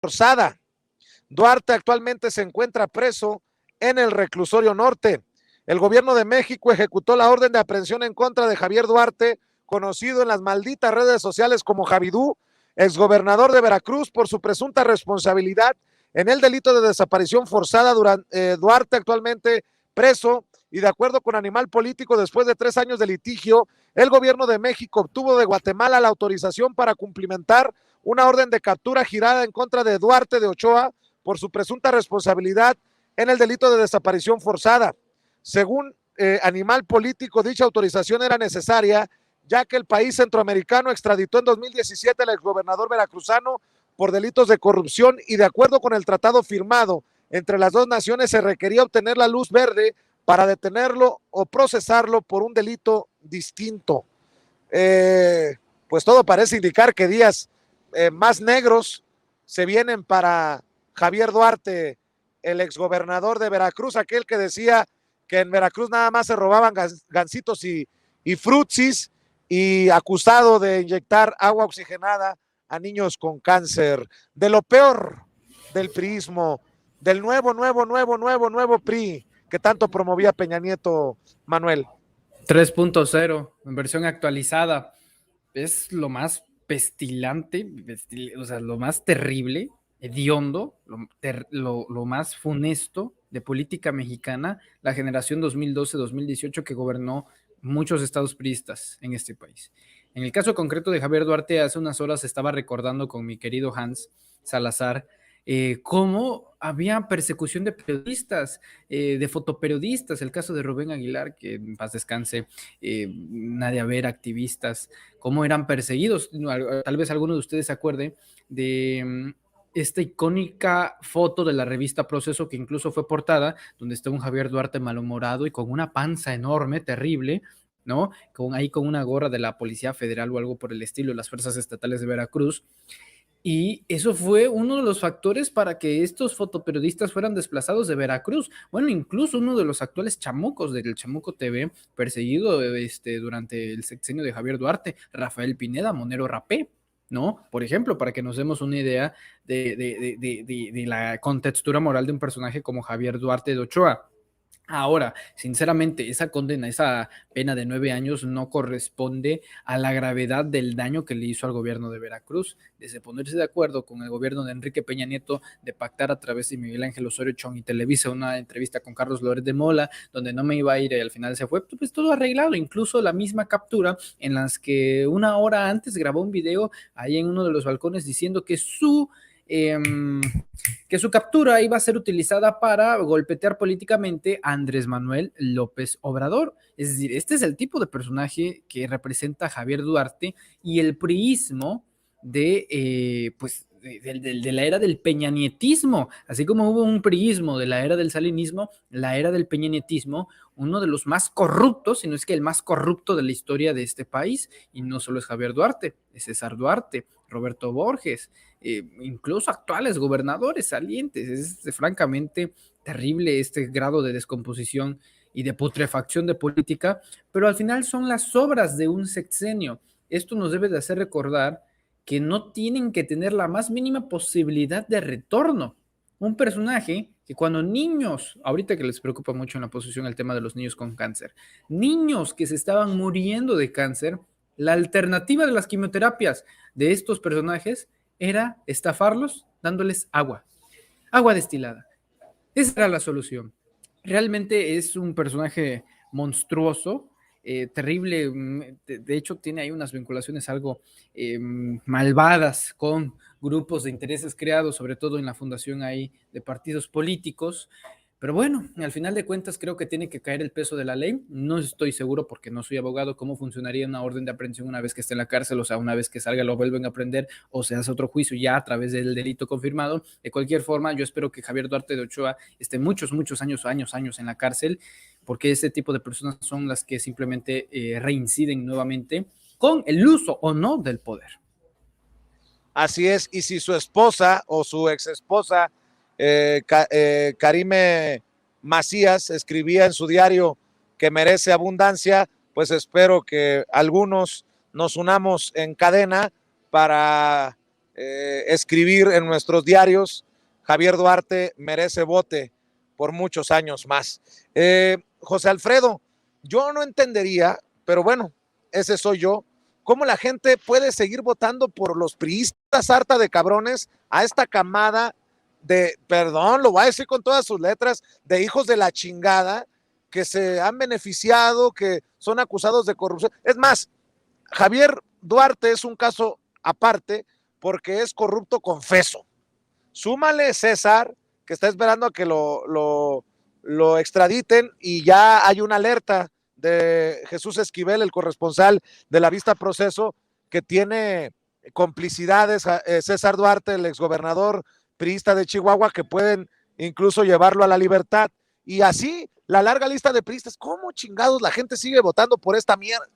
forzada. Duarte actualmente se encuentra preso en el reclusorio norte. El gobierno de México ejecutó la orden de aprehensión en contra de Javier Duarte, conocido en las malditas redes sociales como Javidú, exgobernador de Veracruz, por su presunta responsabilidad en el delito de desaparición forzada. Duarte actualmente preso y de acuerdo con Animal Político, después de 3 años de litigio, el gobierno de México obtuvo de Guatemala la autorización para cumplimentar una orden de captura girada en contra de Duarte de Ochoa por su presunta responsabilidad en el delito de desaparición forzada. Según Animal Político, dicha autorización era necesaria, ya que el país centroamericano extraditó en 2017 al exgobernador veracruzano por delitos de corrupción y de acuerdo con el tratado firmado entre las dos naciones se requería obtener la luz verde para detenerlo o procesarlo por un delito distinto. Pues todo parece indicar que días más negros se vienen para Javier Duarte, el exgobernador de Veracruz, aquel que decía que en Veracruz nada más se robaban gansitos y frutsis, y acusado de inyectar agua oxigenada a niños con cáncer. De lo peor del priismo, del nuevo PRI que tanto promovía Peña Nieto, Manuel. 3.0, en versión actualizada. Es lo más pestilante, o sea, lo más terrible, hediondo, lo más funesto de política mexicana, la generación 2012-2018 que gobernó muchos estados priistas en este país. En el caso concreto de Javier Duarte, hace unas horas estaba recordando con mi querido Hans Salazar cómo había persecución de periodistas, de fotoperiodistas, el caso de Rubén Aguilar, que en paz descanse, Nadia Vera, activistas, cómo eran perseguidos. Tal vez alguno de ustedes se acuerde de esta icónica foto de la revista Proceso, que incluso fue portada, donde está un Javier Duarte malhumorado y con una panza enorme, terrible, ¿no? Ahí con una gorra de la Policía Federal o algo por el estilo, las Fuerzas Estatales de Veracruz. Y eso fue uno de los factores para que estos fotoperiodistas fueran desplazados de Veracruz. Bueno, incluso uno de los actuales chamucos del Chamuco TV, perseguido durante el sexenio de Javier Duarte, Rafael Pineda, Monero Rapé, ¿no? Por ejemplo, para que nos demos una idea de la contextura moral de un personaje como Javier Duarte de Ochoa. Ahora, sinceramente, esa condena, esa pena de 9 años no corresponde a la gravedad del daño que le hizo al gobierno de Veracruz, desde ponerse de acuerdo con el gobierno de Enrique Peña Nieto de pactar a través de Miguel Ángel Osorio Chong y Televisa una entrevista con Carlos Loret de Mola, donde no me iba a ir y al final se fue, pues todo arreglado, incluso la misma captura en las que una hora antes grabó un video ahí en uno de los balcones diciendo que su captura iba a ser utilizada para golpetear políticamente a Andrés Manuel López Obrador. Es decir, este es el tipo de personaje que representa a Javier Duarte y el priismo de la era del peñanietismo, así como hubo un priismo de la era del salinismo, la era del peñanietismo, uno de los más corruptos, si no es que el más corrupto de la historia de este país, y no solo es Javier Duarte, es César Duarte, Roberto Borges, incluso actuales gobernadores salientes. Es francamente terrible este grado de descomposición y de putrefacción de política, pero al final son las obras de un sexenio. Esto nos debe de hacer recordar que no tienen que tener la más mínima posibilidad de retorno. Un personaje que cuando niños, ahorita que les preocupa mucho en la oposición el tema de los niños con cáncer, niños que se estaban muriendo de cáncer, la alternativa de las quimioterapias de estos personajes era estafarlos dándoles agua destilada. Esa era la solución. Realmente es un personaje monstruoso, terrible, de hecho tiene ahí unas vinculaciones algo malvadas con grupos de intereses creados, sobre todo en la fundación ahí de partidos políticos. Pero bueno, al final de cuentas creo que tiene que caer el peso de la ley. No estoy seguro, porque no soy abogado, cómo funcionaría una orden de aprehensión una vez que esté en la cárcel, o sea, una vez que salga lo vuelven a prender o se hace otro juicio ya a través del delito confirmado. De cualquier forma, yo espero que Javier Duarte de Ochoa esté muchos años en la cárcel, porque ese tipo de personas son las que simplemente reinciden nuevamente con el uso o no del poder. Así es, y si su esposa o su ex esposa, Karime Macías, escribía en su diario que merece abundancia, pues espero que algunos nos unamos en cadena para escribir en nuestros diarios, Javier Duarte merece bote por muchos años más. José Alfredo, yo no entendería, pero bueno, ese soy yo, cómo la gente puede seguir votando por los priistas harta de cabrones a esta camada de, perdón, lo voy a decir con todas sus letras, de hijos de la chingada que se han beneficiado, que son acusados de corrupción. Es más, Javier Duarte es un caso aparte porque es corrupto confeso. Súmale César, que está esperando a que lo extraditen, y ya hay una alerta de Jesús Esquivel, el corresponsal de La Vista Proceso, que tiene complicidades, César Duarte, el exgobernador priista de Chihuahua, que pueden incluso llevarlo a la libertad. Y así, la larga lista de priistas. ¿Cómo chingados la gente sigue votando por esta mierda,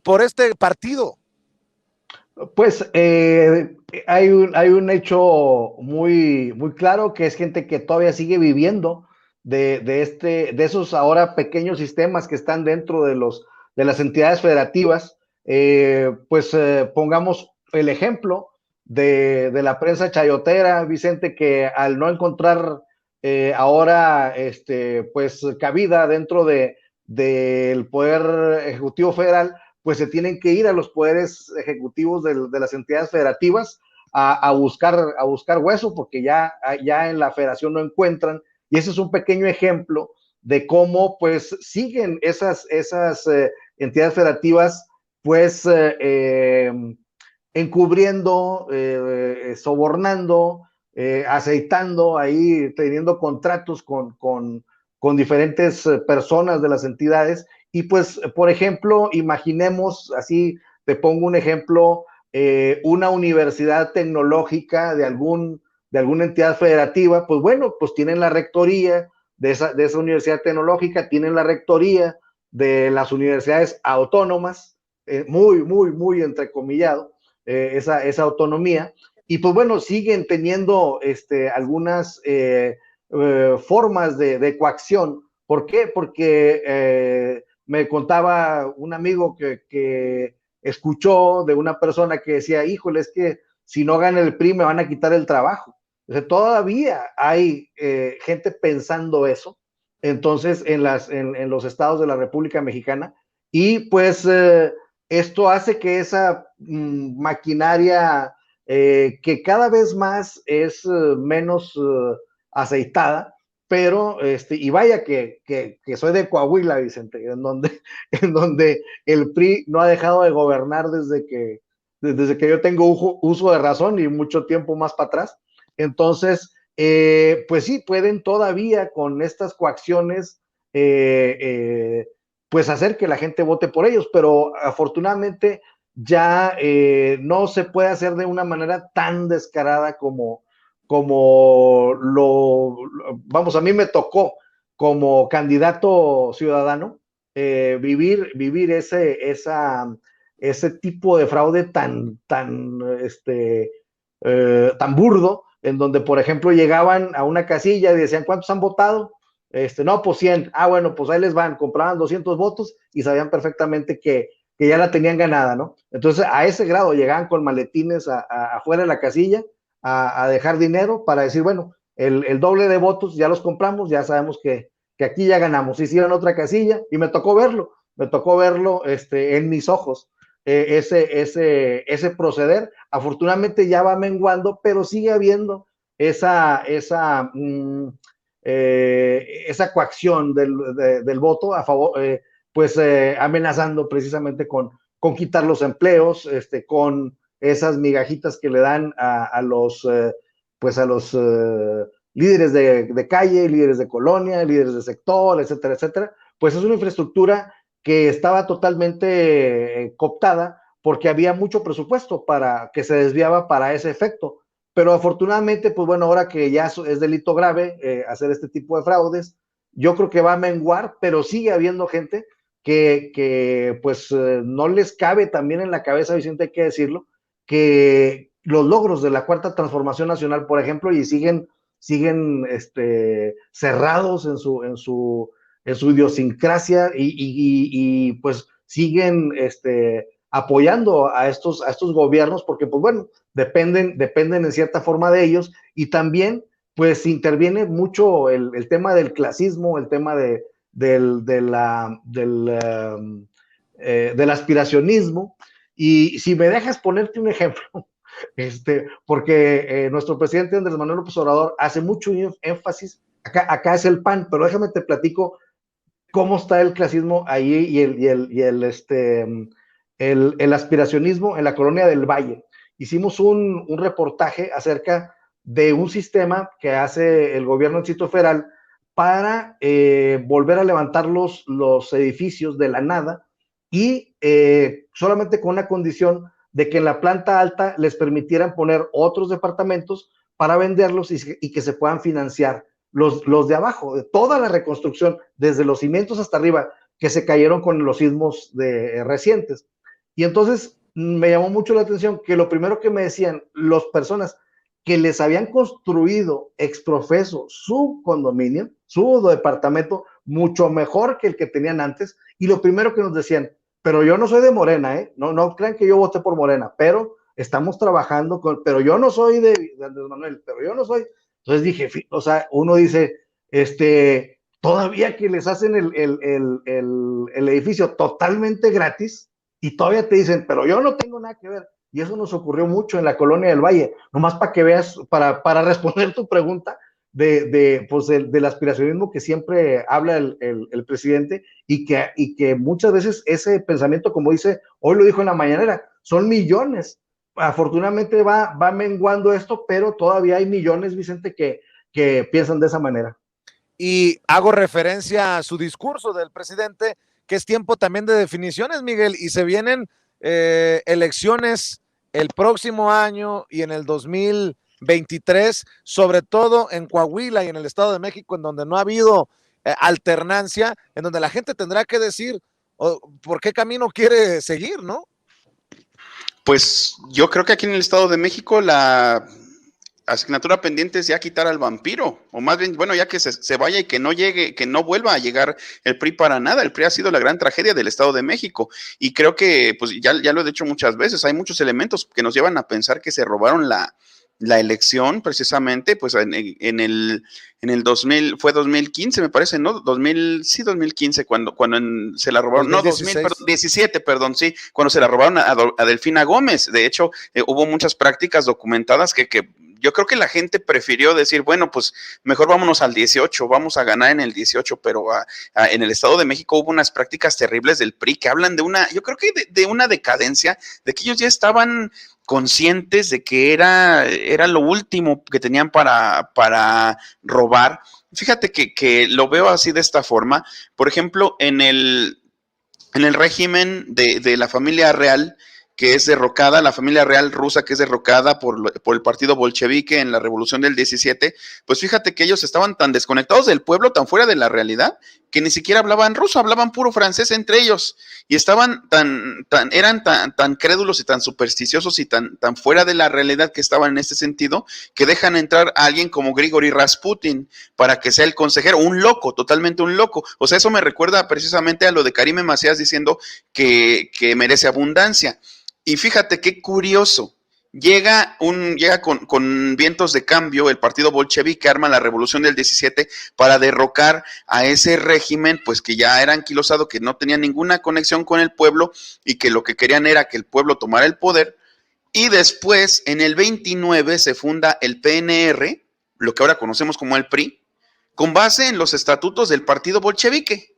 por este partido? Pues hay un hecho muy claro, que es gente que todavía sigue viviendo de esos ahora pequeños sistemas que están dentro de las entidades federativas. Pongamos el ejemplo de la prensa chayotera, Vicente, que al no encontrar ahora pues cabida dentro del Poder Ejecutivo Federal, pues se tienen que ir a los poderes ejecutivos de las entidades federativas a buscar hueso, porque ya en la federación no encuentran. Y ese es un pequeño ejemplo de cómo pues siguen esas entidades federativas pues encubriendo, sobornando, aceitando ahí, teniendo contratos con diferentes personas de las entidades. Y pues, por ejemplo, imaginemos, así te pongo un ejemplo, una universidad tecnológica de alguna entidad federativa. Pues bueno, pues tienen la rectoría de esa universidad tecnológica, tienen la rectoría de las universidades autónomas, muy entrecomillado, esa autonomía. Y pues bueno, siguen teniendo algunas formas de coacción. ¿Por qué? Porque me contaba un amigo que escuchó de una persona que decía, híjole, es que si no gana el PRI me van a quitar el trabajo. O sea, todavía hay gente pensando eso, entonces, en los estados de la República Mexicana. Y pues esto hace que esa maquinaria que cada vez más es menos aceitada, pero, y vaya que soy de Coahuila, Vicente, en donde el PRI no ha dejado de gobernar desde que yo tengo uso de razón y mucho tiempo más para atrás. Entonces, pues sí, pueden todavía con estas coacciones, pues hacer que la gente vote por ellos, pero afortunadamente ya no se puede hacer de una manera tan descarada como vamos, a mí me tocó como candidato ciudadano vivir ese tipo de fraude tan burdo, en donde, por ejemplo, llegaban a una casilla y decían, ¿cuántos han votado? No, pues 100. Ah, bueno, pues ahí les van, compraban 200 votos y sabían perfectamente que ya la tenían ganada, ¿no? Entonces, a ese grado llegaban con maletines afuera de la casilla a dejar dinero para decir, bueno, el doble de votos ya los compramos, ya sabemos que aquí ya ganamos. Hicieron otra casilla y me tocó verlo en mis ojos, ese proceder. Afortunadamente ya va menguando, pero sigue habiendo esa coacción del voto a favor, pues amenazando precisamente con quitar los empleos, con esas migajitas que le dan a los líderes de calle, líderes de colonia, líderes de sector, etcétera, etcétera. Pues es una infraestructura que estaba totalmente cooptada porque había mucho presupuesto que se desviaba para ese efecto. Pero afortunadamente, pues bueno, ahora que ya es delito grave hacer este tipo de fraudes, yo creo que va a menguar, pero sigue habiendo gente que pues no les cabe también en la cabeza, Vicente, hay que decirlo, que los logros de la Cuarta Transformación Nacional, por ejemplo, y siguen cerrados en su idiosincrasia y pues siguen apoyando a estos gobiernos, porque pues bueno, dependen en cierta forma de ellos, y también pues interviene mucho el tema del clasismo, el tema del aspiracionismo. Y si me dejas ponerte un ejemplo, porque nuestro presidente Andrés Manuel López Obrador hace mucho énfasis, acá es el PAN, pero déjame te platico cómo está el clasismo ahí el aspiracionismo en la colonia del Valle. Hicimos un reportaje acerca de un sistema que hace el gobierno del Distrito Federal para volver a levantar los edificios de la nada y solamente con una condición de que en la planta alta les permitieran poner otros departamentos para venderlos y que se puedan financiar los de abajo, de toda la reconstrucción, desde los cimientos hasta arriba, que se cayeron con los sismos recientes. Y entonces me llamó mucho la atención que lo primero que me decían las personas que les habían construido exprofeso su condominio, su departamento, mucho mejor que el que tenían antes, y lo primero que nos decían, pero yo no soy de Morena, no crean que yo voté por Morena, pero estamos trabajando pero yo no soy de Andrés Manuel, pero yo no soy. Entonces dije, o sea, uno dice, todavía que les hacen el edificio totalmente gratis y todavía te dicen, pero yo no tengo nada que ver. Y eso nos ocurrió mucho en la Colonia del Valle, nomás para que veas, para responder tu pregunta del aspiracionismo que siempre habla el presidente y que muchas veces ese pensamiento, como dice, hoy lo dijo en la mañanera, son millones. Afortunadamente va menguando esto, pero todavía hay millones, Vicente, que piensan de esa manera. Y hago referencia a su discurso del presidente, que es tiempo también de definiciones, Miguel, y se vienen elecciones el próximo año y en el 2023, sobre todo en Coahuila y en el Estado de México, en donde no ha habido alternancia, en donde la gente tendrá que decir por qué camino quiere seguir, ¿no? Pues yo creo que aquí en el Estado de México la asignatura pendiente es ya quitar al vampiro, o más bien, bueno, ya que se vaya y que no llegue, que no vuelva a llegar el PRI para nada. El PRI ha sido la gran tragedia del Estado de México, y creo que, pues ya lo he dicho muchas veces, hay muchos elementos que nos llevan a pensar que se robaron la elección, precisamente, pues en el 2000, fue 2015, me parece, ¿no? 2015, cuando se la robaron, 2016. No, 2017, perdón, sí, cuando se la robaron a Delfina Gómez. De hecho, hubo muchas prácticas documentadas que yo creo que la gente prefirió decir, bueno, pues mejor vámonos al 18, vamos a ganar en el 18, pero en el Estado de México hubo unas prácticas terribles del PRI que hablan de yo creo que de una decadencia, de que ellos ya estaban conscientes de que era lo último que tenían para robar. Fíjate que lo veo así de esta forma. Por ejemplo, en el régimen de la familia real, que es derrocada, la familia real rusa que es derrocada por el partido bolchevique en la revolución del 17, pues fíjate que ellos estaban tan desconectados del pueblo, tan fuera de la realidad, que ni siquiera hablaban ruso, hablaban puro francés entre ellos, y estaban eran tan crédulos y tan supersticiosos y tan fuera de la realidad que estaban en este sentido, que dejan entrar a alguien como Grigori Rasputin para que sea el consejero, un loco, totalmente un loco. O sea, eso me recuerda precisamente a lo de Karime Macías diciendo que merece abundancia. Y fíjate qué curioso, llega con vientos de cambio el partido bolchevique, arma la revolución del 17 para derrocar a ese régimen, pues que ya era anquilosado, que no tenía ninguna conexión con el pueblo y que lo que querían era que el pueblo tomara el poder. Y después, en el 29, se funda el PNR, lo que ahora conocemos como el PRI, con base en los estatutos del partido bolchevique.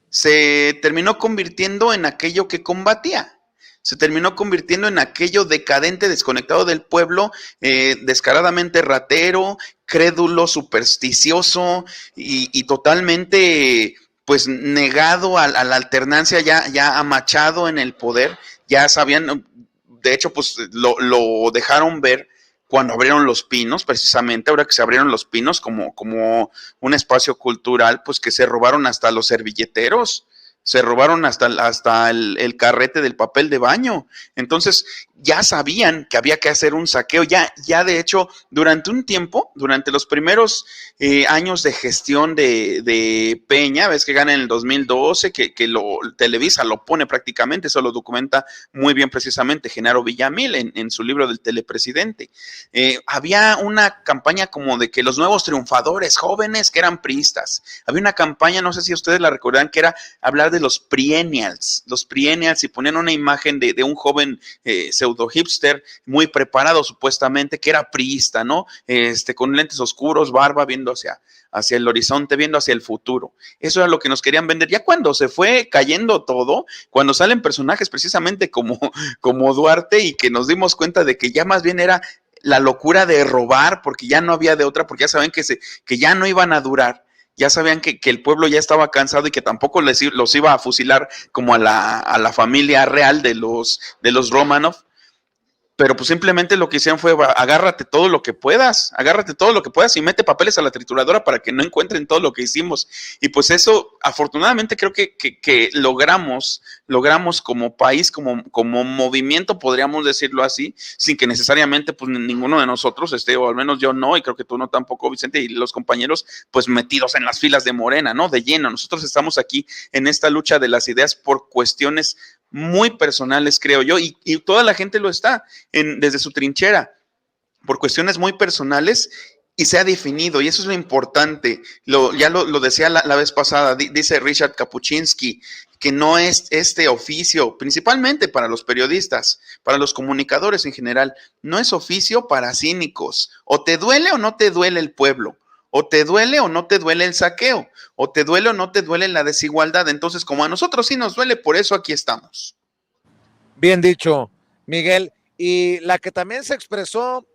Se terminó convirtiendo en aquello que combatía. Se terminó convirtiendo en aquello decadente, desconectado del pueblo, descaradamente ratero, crédulo, supersticioso y totalmente pues negado a la alternancia, ya amachado en el poder. Ya sabían, de hecho pues lo dejaron ver cuando abrieron Los Pinos, precisamente, ahora que se abrieron Los Pinos como un espacio cultural, pues que se robaron hasta los servilleteros. Se robaron hasta el carrete del papel de baño. Entonces, ya sabían que había que hacer un saqueo, ya de hecho, durante un tiempo, durante los primeros años de gestión de Peña, ves que gana en el 2012, que Televisa lo pone prácticamente, eso lo documenta muy bien precisamente Genaro Villamil en su libro del telepresidente. Había una campaña como de que los nuevos triunfadores jóvenes que eran priistas, había una campaña, no sé si ustedes la recordarán, que era hablar de los triennials, y ponían una imagen de un joven pseudo hipster, muy preparado supuestamente, que era priista, ¿no? Con lentes oscuros, barba, viendo hacia el horizonte, viendo hacia el futuro. Eso era lo que nos querían vender. Ya cuando se fue cayendo todo, cuando salen personajes precisamente como Duarte, y que nos dimos cuenta de que ya más bien era la locura de robar, porque ya no había de otra, porque ya saben que ya no iban a durar. Ya sabían que el pueblo ya estaba cansado y que tampoco los iba a fusilar como a la familia real de los Romanov. Pero pues simplemente lo que hicieron fue agárrate todo lo que puedas y mete papeles a la trituradora para que no encuentren todo lo que hicimos. Y pues eso, afortunadamente, creo que logramos como país, como movimiento, podríamos decirlo así, sin que necesariamente pues ninguno de nosotros o al menos yo no, y creo que tú no tampoco, Vicente, y los compañeros, pues metidos en las filas de Morena, ¿no? De lleno. Nosotros estamos aquí en esta lucha de las ideas por cuestiones muy personales, creo yo, y toda la gente lo está desde su trinchera, por cuestiones muy personales, y se ha definido, y eso es lo importante. Ya lo decía la vez pasada, dice Richard Kapuczynski, que no es este oficio, principalmente para los periodistas, para los comunicadores en general, no es oficio para cínicos. O te duele o no te duele el pueblo, o te duele o no te duele el saqueo, o te duele o no te duele la desigualdad. Entonces, como a nosotros sí nos duele, por eso aquí estamos. Bien dicho, Miguel. Y la que también se expresó